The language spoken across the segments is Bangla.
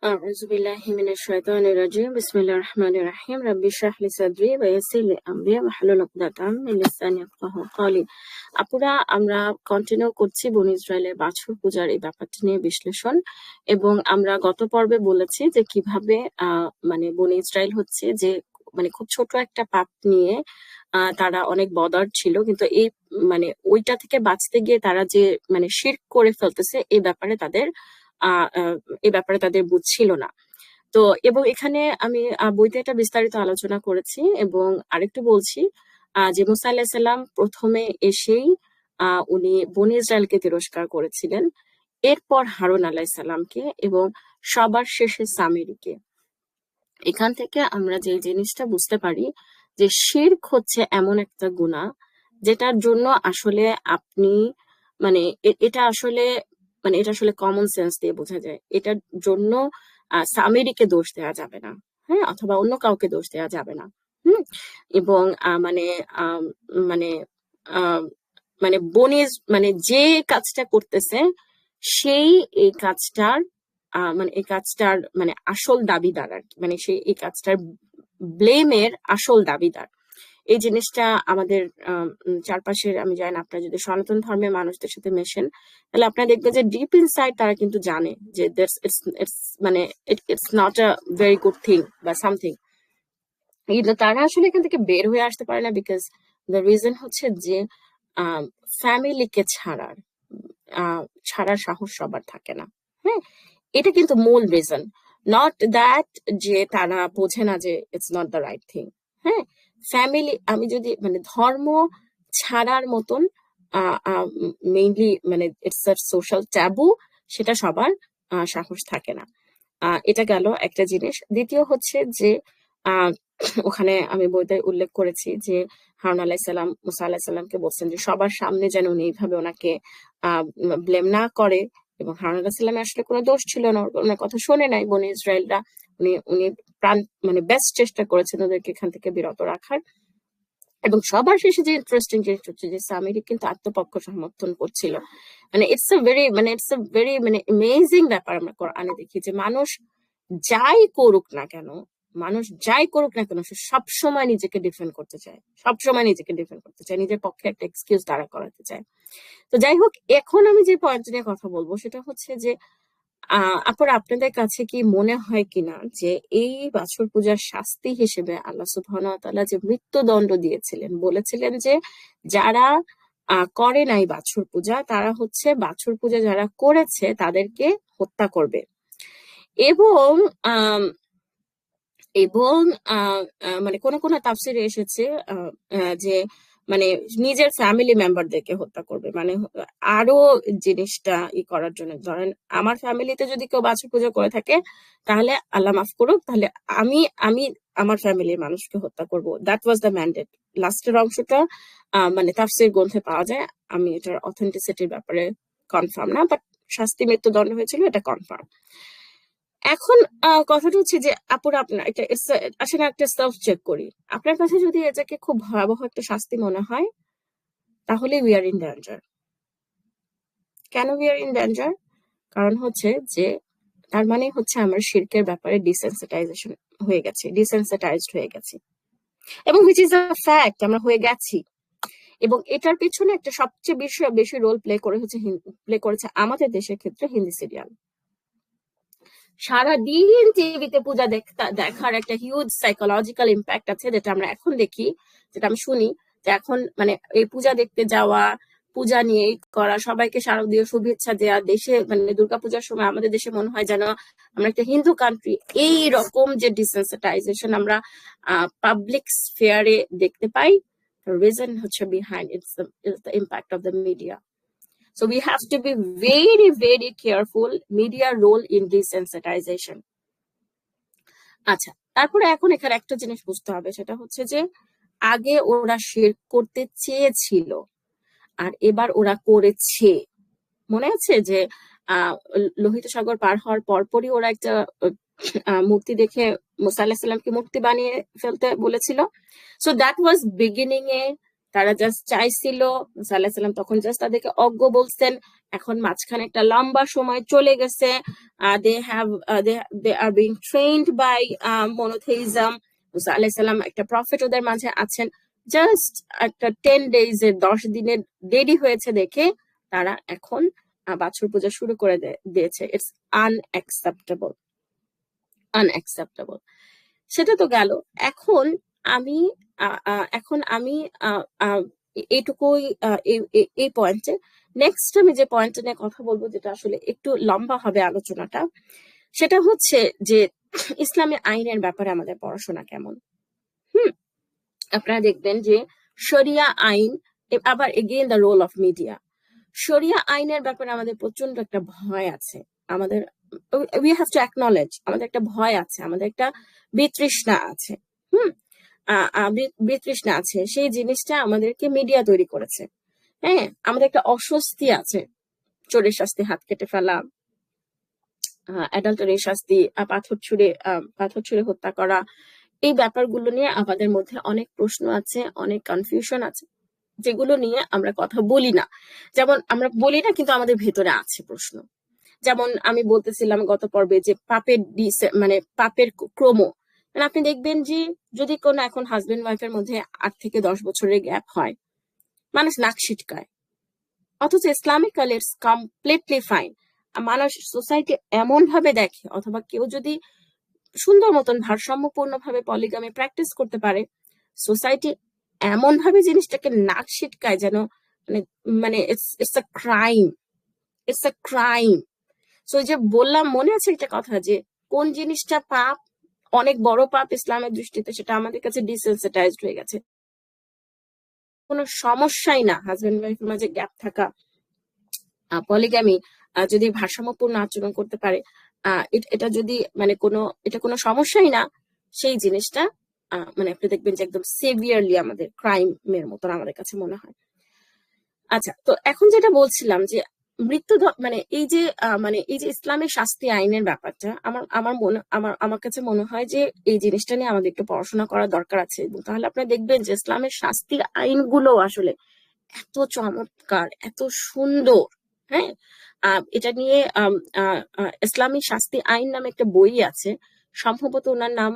أعوذ بالله من الشيطان الرجيم بسم الله الرحمن الرحيم رب اشرح لي صدري ويسر لي أمري واحلل عقدة من لساني يفقهوا قولي। আপুরা, আমরা কন্টিনিউ করছি বনি ইসরায়েলের বাছুর পূজার এই ব্যাপারটা নিয়ে বিশ্লেষণ। এবং আমরা গত পর্বে বলেছি যে কিভাবে মানে বনি ইসরায়েল হচ্ছে যে মানে খুব ছোট একটা পাপ নিয়ে তারা অনেক বদার ছিল, কিন্তু এই মানে ওইটা থেকে বাঁচতে গিয়ে তারা যে মানে শিরক করে ফেলতেছে এই ব্যাপারে তাদের বুঝ ছিল না। তো এবং এখানে আমি বইতে এটা বিস্তারিত আলোচনা করেছি এবং আরেকটু বলছি যে মুসা আলাহিসাল্লাম প্রথমে এসেই উনি বনি ইসরায়েলকে তিরস্কার করেছিলেন, এরপর হারুন আলাহিসাল্লামকে এবং সবার শেষে সামিরিকে। এখান থেকে আমরা যে জিনিসটা বুঝতে পারি যে শিরক হচ্ছে এমন একটা গুনাহ যেটার জন্য আসলে আপনি মানে এটা আসলে কমন সেন্স দিয়ে বোঝা যায়। এটার জন্য সামিরিকে দোষ দেওয়া যাবে না, হ্যাঁ, অথবা অন্য কাউকে দোষ দেওয়া যাবে না। হুম। এবং মানে আহ, মানে বনিজ মানে যে কাজটা করতেছে সেই এই কাজটার মানে আসল দাবিদার আর কি, মানে সেই এই কাজটার ব্লেমের আসল দাবিদার। এই জিনিসটা আমাদের চারপাশের, আমি জানি না, আপনারা যদি সনাতন ধর্মের মানুষদের সাথে মেশেন তাহলে আপনারা দেখবেন যে ডিপ ইনসাইড তারা কিন্তু জানে যে মানে it's not a very good thing বা সামথিং, কিন্তু তারা আসলে এখান থেকে বের হয়ে আসতে পারে না। বিকজ দ্য রিজন হচ্ছে যে ফ্যামিলিকে ছাড়ার সাহস সবার থাকে না। হ্যাঁ, এটা কিন্তু মূল রিজন, নট দ্যাট যে তারা বোঝে না যে it's not the right thing. হ্যাঁ, ফ্যামিলি, আমি যদি মানে ধর্ম ছাড়ার মতন মেইনলি মানে ইটস আ সোশ্যাল ট্যাবু, সেটা সবার সাহস থাকে না। এটা গেল একটা জিনিস। দ্বিতীয় হচ্ছে যে আহ ওখানে আমি বইতে উল্লেখ করেছি যে হারুন আলাইসাল্লাম মুসা আলাহিসাল্লামকে বলছেন যে সবার সামনে যেন উনি এইভাবে ওনাকে ব্লেম না করে। এবং হারুন আলাহিসাল্লামের আসলে কোনো দোষ ছিল না, ওনার কথা শোনে নাই বনি ইসরায়েলরা। উনি উনি প্রাণ মানে বেস্ট চেষ্টা করেছেন ওদেরকে এখান থেকে বিরত রাখার। এবং সবার শেষে যে ইন্টারেস্টিং জিনিস হচ্ছে যে সামিরি কিন্তু আত্মপক্ষ সমর্থন করছিল। মানে ইটস এ ভেরি মানে অ্যামেজিং ব্যাপার আমরা কোরআনে দেখি যে যাই করুক না কেন মানুষ যাই করুক না কেন সে সবসময় নিজেকে ডিফেন্ড করতে চায়, নিজের পক্ষে একটা এক্সকিউজ দাঁড়া করাতে চায়। তো যাই হোক, এখন আমি যে পয়েন্ট নিয়ে কথা বলবো সেটা হচ্ছে যে আপনারা, আপনাদের কাছে কি মনে হয় কিনা যে এই বাছুর পূজার শাস্তি হিসেবে আল্লাহ সুবহানাহু ওয়া তাআলা যে মৃত্যুদণ্ড দিয়েছিলেন, বলেছিলেন যে যারা করে নাই বাছুর পূজা তারা হচ্ছে বাছুর পূজা যারা করেছে তাদেরকে হত্যা করবে। এবং আহ এবং মানে কোন কোন তাফসিরে এসেছে যে মানে নিজের ফ্যামিলি মেম্বারদেরকে হত্যা করবে, মানে আরো জিনিসটা করার জন্য। ধরেন আমার ফ্যামিলিতে যদি কেউ বাছুর পূজা করে থাকে তাহলে আল্লাহ মাফ করুক, তাহলে আমি আমি আমার ফ্যামিলির মানুষকে হত্যা করব। That was the mandate. লাস্টের অংশটা মানে তাফসির গ্রন্থে পাওয়া যায়। আমি এটার অথেন্টিসিটির ব্যাপারে কনফার্ম না, বাট শাস্তি মৃত্যুদণ্ড হয়েছিল এটা কনফার্ম। এখন কথাটা হচ্ছে যে আপুরা, আপনার এটা আসলে একটা সেলফ চেক করি। আপনার কাছে যদি এটাকে খুব ভয়াবহ একটা শাস্তি মনে হয় তাহলে উই আর ইন ডেঞ্জার। কেন উই আর ইন ডেঞ্জার? কারণ হচ্ছে যে তার মানে হচ্ছে আমরা শিরকের ব্যাপারে ডিসেন্সিটাইজড হয়ে গেছি, এবং হুইচ ইজ আ ফ্যাক্ট, আমরা হয়ে গেছি। এবং এটার পিছনে একটা সবচেয়ে বেশি রোল প্লে করেছে আমাদের দেশের ক্ষেত্রে হিন্দি সিরিয়াল। সারাদিন টিভিতে পূজা দেখার একটা হিউজ সাইকোলজিক্যাল ইম্প্যাক্ট আছে, যেটা আমরা এখন দেখি, যেটা আমি শুনি যে এখন মানে এই পূজা দেখতে যাওয়া, পূজা নিয়ে করা, সবাইকে শারদীয় শুভেচ্ছা দেওয়া, দেশে মানে দুর্গাপূজার সময় আমাদের দেশে মনে হয় যেন আমরা একটা হিন্দু কান্ট্রি। এই রকম যে ডিসেন্সিটাইজেশন আমরা পাবলিক স্ফেয়ারে দেখতে পাই, রিজন হচ্ছে behind it's the impact of the media. So we have to be very, very careful media role in desensitization. আচ্ছা, তারপরে এখন এখানে একটা জিনিস বুঝতে হবে, সেটা হচ্ছে যে আগে ওরা শিরক করতে চেয়েছিল আর এবার ওরা করেছে। মনে আছে যে লোহিত সাগর পার হওয়ার পরপরই ওরা একটা মূর্তি দেখে মুসা আলাহিসাল্লামকে মূর্তি বানিয়ে ফেলতে বলেছিল। সো দ্যাট ওয়াজ বিগিনিং এ তারা জাস্ট চাইছিল, মুসা আলাইহিস সালাম তখন জাস্ট তাদেরকে অজ্ঞ বলছেন। এখন মাঝখানে একটা লম্বা সময় চলে গেছে, they have they are being trained by monotheism. মুসা আলাইহিস সালাম একটা প্রফেট ওদের মাঝে আছেন, জাস্ট একটা 10 days এর 10 দিনের দেরি হয়েছে দেখে তারা এখন বাছুর পূজা শুরু করে দিয়েছে। It's unacceptable, unacceptable. সেটা তো গেল। এখন আমি এখন আমি এইটুকুই এই পয়েন্টে। নেক্সট আমি যে পয়েন্টটা নিয়ে কথা বলবো, যেটা আসলে একটু লম্বা হবে আলোচনাটা, সেটা হচ্ছে যে ইসলামী আইনের ব্যাপারে আমাদের পড়াশোনা কেমন। আপনারা দেখবেন যে শরিয়া আইন, আবার again the role of media. শরিয়া আইনের ব্যাপারে আমাদের প্রচন্ড একটা ভয় আছে। আমাদের উই হ্যাভ টু অ্যাকনলেজ, আমাদের একটা ভয় আছে, আমাদের একটা বিতৃষ্ণা আছে। বিতৃষ্ণা আছে, সেই জিনিসটা আমাদেরকে মিডিয়া তৈরি করেছে। হ্যাঁ, আমাদের একটা অস্বস্তি আছে, চোরের শাস্তি হাত কেটে ফেলা, অ্যাডাল্টারি শাস্তি, পাথর ছুঁড়ে হত্যা করা, এই ব্যাপারগুলো নিয়ে আমাদের মধ্যে অনেক প্রশ্ন আছে, অনেক কনফিউশন আছে, যেগুলো নিয়ে আমরা কথা বলি না। যেমন আমরা বলি না, কিন্তু আমাদের ভেতরে আছে প্রশ্ন। যেমন আমি বলতেছিলাম গত পর্বে যে পাপের মানে পাপের ক্রম। মানে আপনি দেখবেন যে যদি কোনো এখন হাজবেন্ড ওয়াইফের মধ্যে 8 থেকে 10 বছরের গ্যাপ হয়, মানুষ নাক ছিটকায়। অথচ ইসলামিক্যালি ইটস কমপ্লিটলি ফাইন। মানুষ, সোসাইটি এমন ভাবে দেখে, অথবা কেউ যদি সুন্দর মতন ভারসাম্যপূর্ণ ভাবে পলিগামি প্র্যাকটিস করতে পারে, সোসাইটি এমন ভাবে জিনিসটাকে নাক ছিটকায় যেন মানে মানে it's a crime, it's a crime. So যে বললাম, মনে আছে একটা কথা যে কোন জিনিসটা পাপ, অনেক বড় পাপ ইসলামের দৃষ্টিতে, সেটা আমাদের কাছে ডিসেন্সিটাইজড হয়ে গেছে। কোনো সমস্যাই না হাজবেন্ড ওয়াইফের মাঝে গ্যাপ থাকা, পলিগামি যদি ভারসাম্যপূর্ণ আচরণ করতে পারে, এটা যদি মানে এটা কোনো সমস্যাই না, সেই জিনিসটা মানে আপনি দেখবেন যে একদম সিভিয়ারলি আমাদের ক্রাইমের মতন আমাদের কাছে মনে হয়। আচ্ছা, তো এখন যেটা বলছিলাম যে মৃত্যু মানে এই যে ইসলামের শাস্তি আইনের ব্যাপারটা, আমার কাছে মনে হয় যে এই জিনিসটা নিয়ে আমাদের একটু পড়াশোনা করার দরকার আছে। এবং তাহলে আপনারা দেখবেন যে ইসলামের শাস্তি আইনগুলো আসলে এত চমৎকার, এত সুন্দর। হ্যাঁ, এটা নিয়ে ইসলামী শাস্তি আইন নামে একটা বই আছে, সম্ভবত ওনার নাম,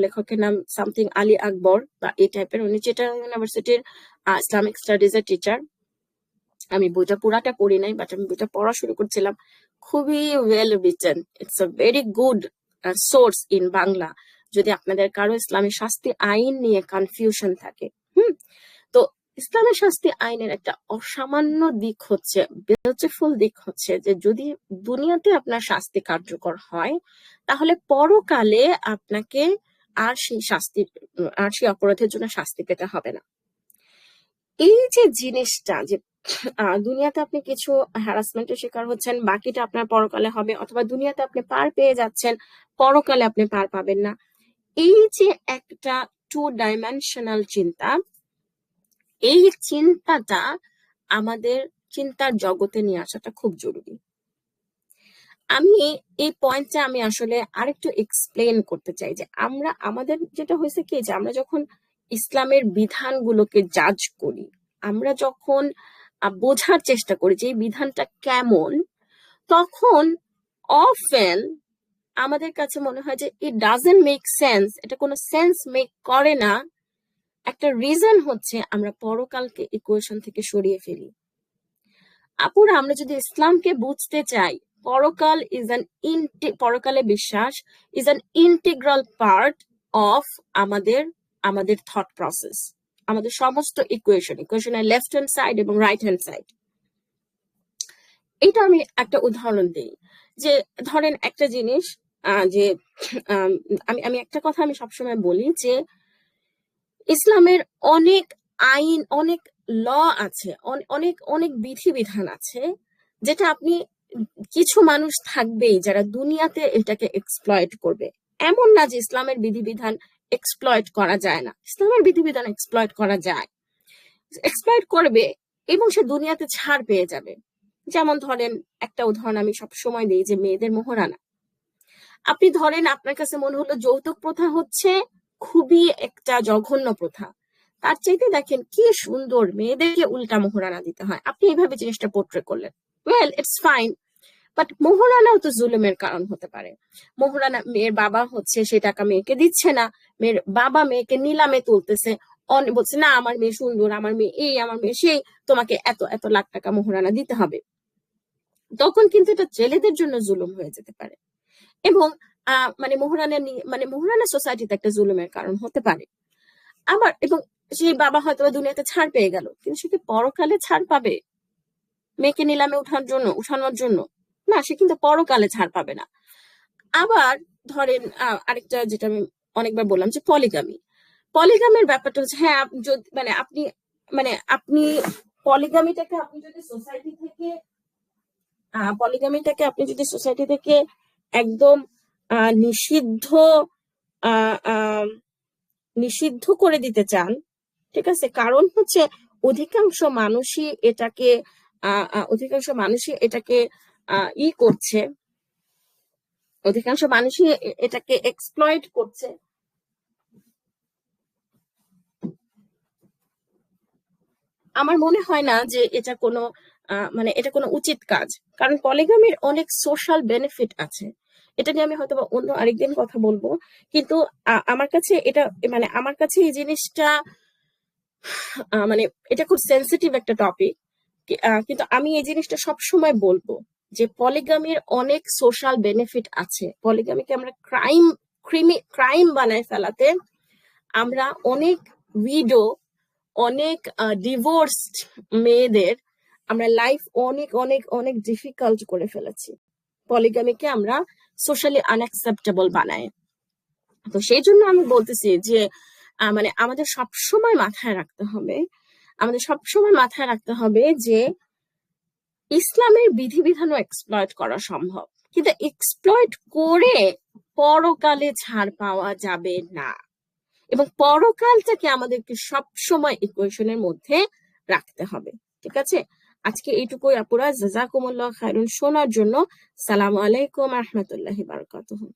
লেখকের নাম সামথিং আলী আকবর বা এই টাইপের। উনি চিটাগাং ইউনিভার্সিটির ইসলামিক স্টাডিজ এর টিচার। আমি বইটা পুরাটা পড়ি নাই, বাট আমি বইটা পড়া শুরু করছিলাম। খুবই well written, it's a very good source in Bangla, যদি আপনাদের কারো ইসলামী শাস্তি আইন নিয়ে কনফিউশন থাকে। তো ইসলামের শাস্তি আইনের একটা অসামান্য দিক হচ্ছে, বিউটিফুল দিক হচ্ছে যে যদি দুনিয়াতে আপনার শাস্তি কার্যকর হয়, তাহলে পরকালে আপনাকে আর সেই অপরাধের জন্য শাস্তি পেতে হবে না। এই যে জিনিসটা যে দুনিয়াতে আপনি কিছু হ্যারাসমেন্টের শিকার হচ্ছেন, বাকিটা আপনার পরকালে হবে, অথবা দুনিয়াতে আপনি পার পেয়ে যাচ্ছেন, পরকালে আপনি পার পাবেন না, এই যে একটা 2 ডাইমেনশনাল চিন্তা, এই চিন্তাটা আমাদের চিন্তার জগতে নিয়ে আসাটা খুব জরুরি। আমি এই পয়েন্টটা আমি আসলে আরেকটু এক্সপ্লেন করতে চাই যে আমাদের যেটা হয়েছে কি, যে আমরা যখন ইসলামের বিধানগুলোকে জাজ করি, আমরা যখন বোঝার চেষ্টা করি যে এই বিধানটা কেমন, তখন অফেন আমাদের কাছে মনে হয় যে ইট ডাজন্ট মেক সেন্স, এটা কোনো সেন্স মেক করে না। একটা রিজন হচ্ছে আমরা পরকালকে ইকুয়েশন থেকে সরিয়ে ফেলি। আপুরা, আমরা যদি ইসলামকে বুঝতে চাই, পরকালে বিশ্বাস is an integral part of আমাদের থট প্রসেস, আমাদের সমস্ত ইকুয়েশনের লেফট হ্যান্ড সাইড এবং রাইট হ্যান্ড সাইড। এটা আমি একটা উদাহরণ দিই, যে ধরেন একটা জিনিস, যে আমি একটা কথা আমি সবসময় বলি যে ইসলামের অনেক আইন, অনেক ল আছে, অনেক অনেক বিধিবিধান আছে, যেটা আপনি, কিছু মানুষ থাকবেই যারা দুনিয়াতে এটাকে এক্সপ্লয়েট করবে। এমন না যে ইসলামের বিধিবিধান এক্সপ্লয়েট করা যায় না, ইসলামের বিধিবিধান এক্সপ্লয়েট করা যায়, এক্সপ্লয়েট করবে এবং সে দুনিয়াতে ছাড় পেয়ে যাবে। যেমন ধরেন, একটা উদাহরণ আমি সব সময় দিই, যে মেয়েদের মোহরানা। আপনি ধরেন আপনার কাছে মনে হলো যৌতুক প্রথা হচ্ছে খুবই একটা জঘন্য প্রথা, তার চাইতে দেখেন কি সুন্দর মেয়েদেরকে উল্টা মোহরানা দিতে হয়, আপনি এইভাবে জিনিসটা পোট্রে করলেন, ওয়েল ইটস ফাইন, বাট মোহরানাও তো জুলুমের কারণ হতে পারে। মোহরানা মেয়ের বাবা হচ্ছে সেই টাকা মেয়েকে দিচ্ছে না, মেয়ের বাবা মেয়েকে নিলামে তুলতেছে, বলছে না আমার মেয়ে সুন্দর, আমার মেয়ে এই, আমার মেয়ে সেই, তোমাকে এত এত লাখ টাকা মোহরানা দিতে হবে, তখন কিন্তু এটা ছেলেদের জন্য জুলুম হয়ে যেতে পারে। এবং মানে মোহরানা সোসাইটিতে একটা জুলুমের কারণ হতে পারে। আবার এবং সেই বাবা হয়তো দুনিয়াতে ছাড় পেয়ে গেল, কিন্তু সে কি পরকালে ছাড় পাবে মেয়েকে নিলামে উঠানোর জন্য? না, সে কিন্তু পরকালে ছাড় পাবে না। আবার ধরেন আরেকটা যেটা আমি অনেকবার বললাম যে পলিগামির ব্যাপারটা হচ্ছে, হ্যাঁ আপনি পলিগামিটাকে আপনি যদি সোসাইটি থেকে একদম নিষিদ্ধ নিষিদ্ধ করে দিতে চান, ঠিক আছে, কারণ হচ্ছে অধিকাংশ মানুষই এটাকে করছে, অধিকাংশ মানুষই এটাকে এক্সপ্লয়েট করছে। আমার মনে হয় না যে এটা কোনো এটা কোনো উচিত কাজ, কারণ পলিগামির অনেক সোশ্যাল বেনিফিট আছে, এটা নিয়ে আমি হয়তো অন্য আরেকদিন কথা বলবো। কিন্তু আমার কাছে এই জিনিসটা এটা খুব সেন্সিটিভ একটা টপিক, কিন্তু আমি এই জিনিসটা সব সময় বলবো যে পলিগামির অনেক সোশ্যাল বেনিফিট আছে। পলিগামিকে আমরা ক্রাইম বানায় ফেলাতে আমরা অনেক উইডো, অনেক ডিভোর্সড মেয়েদের আমরা লাইফ অনেক অনেক অনেক ডিফিকাল্ট করে ফেলেছি, পলিগামিকে আমরা সোশ্যালি আনঅ্যাকসেপ্টেবল বানাই। তো সেই জন্য আমি বলতেছি যে আমাদের সবসময় মাথায় রাখতে হবে যে ইসলামের বিধিবিধানও এক্সপ্লয়েট করা সম্ভব, কিন্তু এক্সপ্লয়েট করে পরকালে ছাড় পাওয়া যাবে না, এবং পরকালটাকে আমাদেরকে সবসময় ইকুয়েশনের মধ্যে রাখতে হবে। ঠিক আছে, আজকে এইটুকুই আপুরা, জাযাকুমুল্লাহ খায়রুন শোনার জন্য। সালামু আলাইকুম রহমতুল্লাহি বারাকাতুহু।